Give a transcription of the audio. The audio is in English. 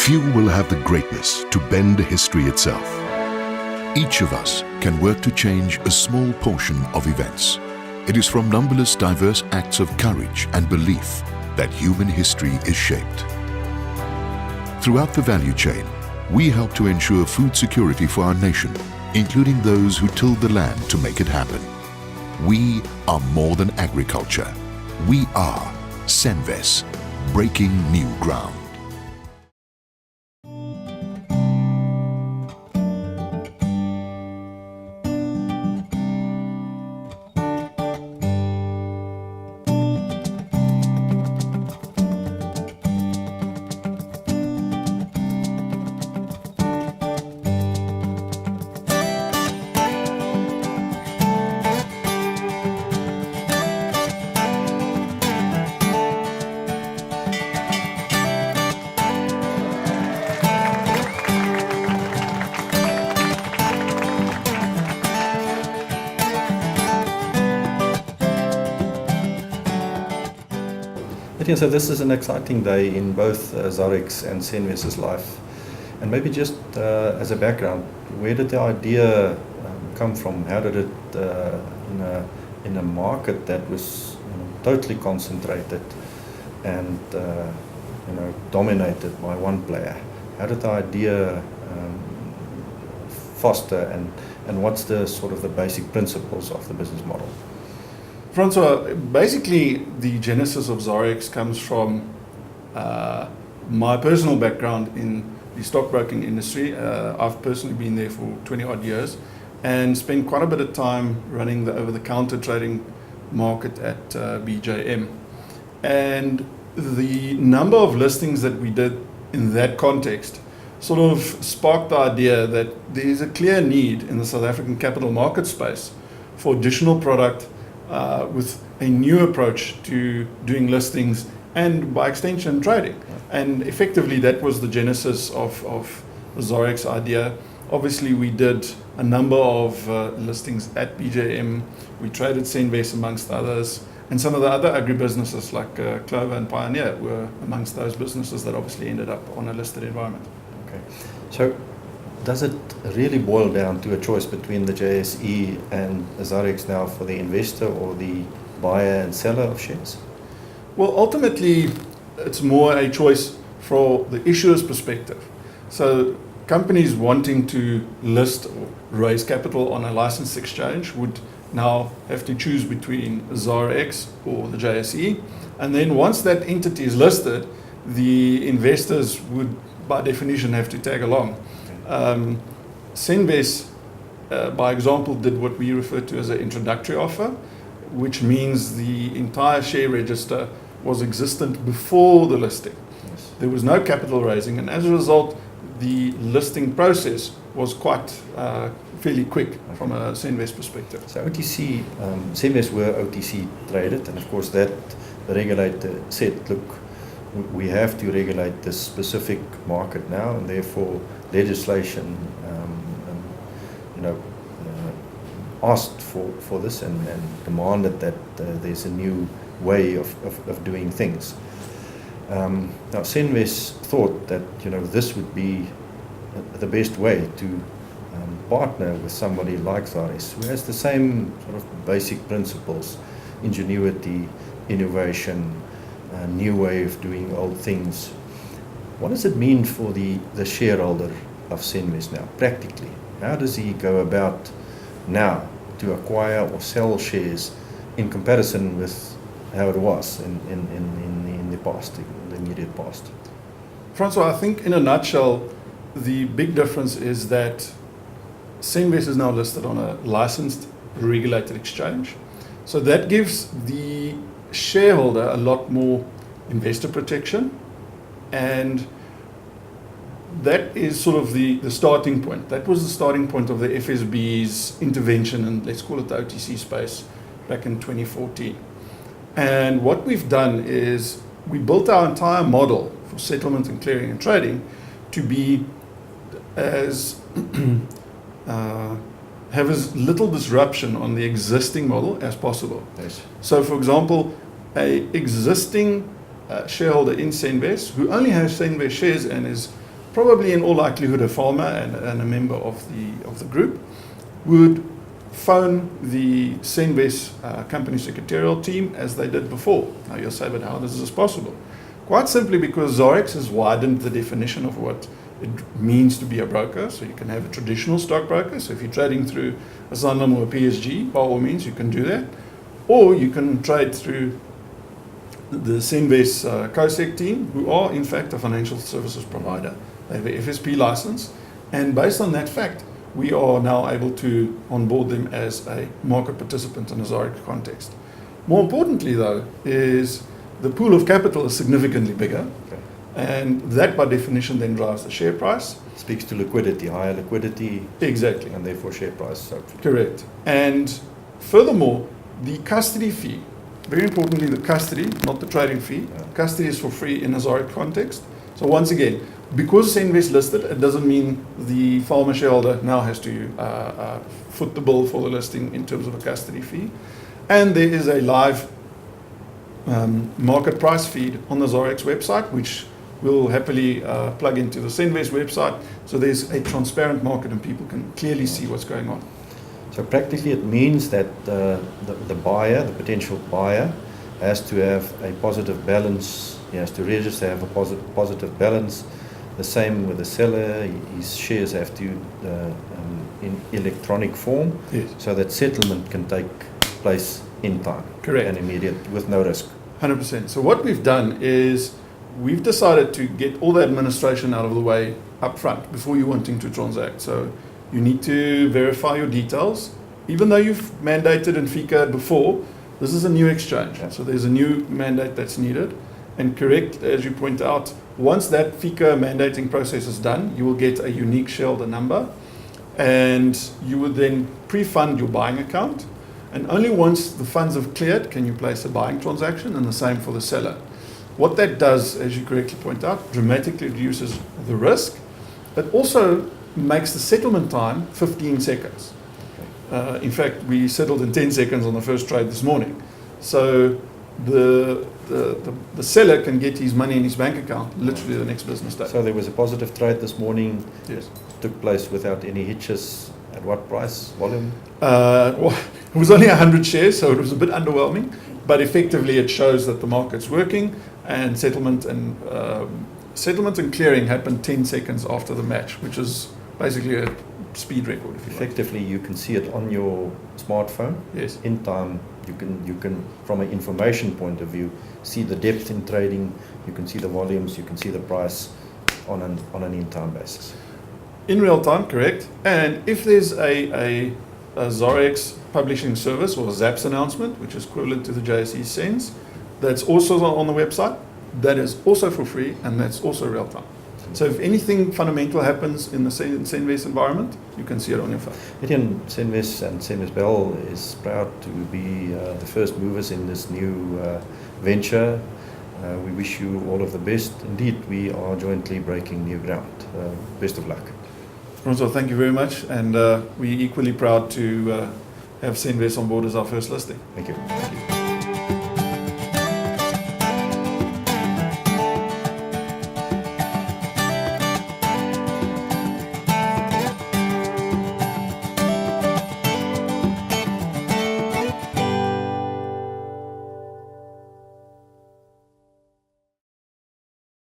Few will have the greatness to bend history itself. Each of us can work to change a small portion of events. It is from numberless diverse acts of courage and belief that human history is shaped. Throughout the value chain, we help to ensure food security for our nation, including those who tilled the land to make it happen. We are more than agriculture. We are Senwes, breaking new ground. So this is an exciting day in both ZAR X and Senwes life. And maybe just as a background, where did the idea come from? How did it, in a market that was totally concentrated and dominated by one player, how did the idea foster, and what's the sort of the basic principles of the business model? Francois, basically the genesis of ZAR X comes from my personal background in the stockbroking industry. I've personally been there for 20 odd years and spent quite a bit of time running the over-the-counter trading market at BJM. And the number of listings that we did in that context sort of sparked the idea that there is a clear need in the South African capital market space for additional product with a new approach to doing listings and by extension trading. And effectively that was the genesis of the ZAR X idea. Obviously we did a number of listings at BJM. We traded Senwes amongst others, and some of the other agribusinesses like Clover and Pioneer were amongst those businesses that obviously ended up on a listed environment. Okay, so does it really boil down to a choice between the JSE and ZAR X now for the investor or the buyer and seller of shares? Well, ultimately, it's more a choice for the issuer's perspective. So companies wanting to list or raise capital on a licensed exchange would now have to choose between ZAR X or the JSE. And then once that entity is listed, the investors would, by definition, have to tag along. Senwes, by example, did what we refer to as an introductory offer, which means the entire share register was existent before the listing. Yes. There was no capital raising, and as a result, the listing process was quite fairly quick from a Senwes perspective. So OTC, Senwes were OTC traded, and of course that the regulator said, look, we have to regulate this specific market now, and therefore legislation asked for this and demanded that there's a new way of doing things. Now Senwes thought that this would be the best way to partner with somebody like ZAR X, who has the same sort of basic principles: ingenuity, innovation, a new way of doing old things. What does it mean for the shareholder of Senwes now, practically? How does he go about now to acquire or sell shares in comparison with how it was in the past, in the immediate past? Francois, I think in a nutshell, the big difference is that Senwes is now listed on a licensed, regulated exchange. So that gives the shareholder a lot more investor protection, and that is sort of the starting point. That was the starting point of the FSB's intervention in, let's call it the OTC space, back in 2014. And what we've done is we built our entire model for settlement and clearing and trading to be as have as little disruption on the existing model as possible. Yes. So for example, a existing shareholder in Senwes who only has Senwes shares and is probably in all likelihood a farmer and a member of the group, would phone the Senwes company secretarial team as they did before. Now you'll say, but how is this possible? Quite simply because ZAR X has widened the definition of what it means to be a broker. So you can have a traditional stockbroker. So if you're trading through a Sanlam or a PSG, by all means, you can do that. Or you can trade through the Senwes COSEC team, who are in fact a financial services provider. They have an FSP license. And based on that fact, we are now able to onboard them as a market participant in a ZAR X context. More importantly, though, is the pool of capital is significantly bigger, and that by definition then drives the share price. Speaks to liquidity, higher liquidity. Exactly. And therefore share price. Correct. And furthermore, the custody fee, very importantly the custody, not the trading fee, custody is for free in a ZAR X context. So once again, because Senwes listed, it doesn't mean the farmer shareholder now has to foot the bill for the listing in terms of a custody fee. And there is a live market price feed on the ZAR X website, which we'll happily plug into the Senwes website. So there's a transparent market and people can clearly see what's going on. So practically it means that the buyer, the potential buyer, has to have a positive balance. He has to register to have a positive balance. The same with the seller. His shares have to in electronic form, Yes. so that settlement can take place in time. Correct. And immediate, with no risk. 100%. So what we've done is we've decided to get all the administration out of the way up front before you're wanting to transact. So you need to verify your details. Even though you've mandated in FICA before, this is a new exchange. Yeah. So there's a new mandate that's needed. And correct, as you point out, once that FICA mandating process is done, you will get a unique shareholder number, and you will then pre-fund your buying account. And only once the funds have cleared can you place a buying transaction, and the same for the seller. What that does, as you correctly point out, dramatically reduces the risk, but also makes the settlement time 15 seconds. In fact, we settled in 10 seconds on the first trade this morning. So the seller can get his money in his bank account literally the next business day. So there was a positive trade this morning. Yes. Took place without any hitches. At what price? Volume? Well, it was only 100 shares, so it was a bit underwhelming. But effectively, it shows that the market's working, and settlement and clearing happened 10 seconds after the match, which is basically a speed record. If you like. Effectively, you can see it on your smartphone. Yes. In time, you can, from an information point of view, see the depth in trading. You can see the volumes. You can see the price on an in-time basis. In real time, correct. And if there's a ZAR X publishing service or a ZAPS announcement, which is equivalent to the JSE Sends, that's also on the website, that is also for free, and that's also real time. So if anything fundamental happens in the Senwes environment, you can see it on your phone. Etienne, Senwes and Senwes Bell is proud to be the first movers in this new venture. We wish you all of the best. Indeed, we are jointly breaking new ground. Best of luck. Francois, thank you very much, and we're equally proud to have Senwes on board as our first listing. Thank you. Thank you.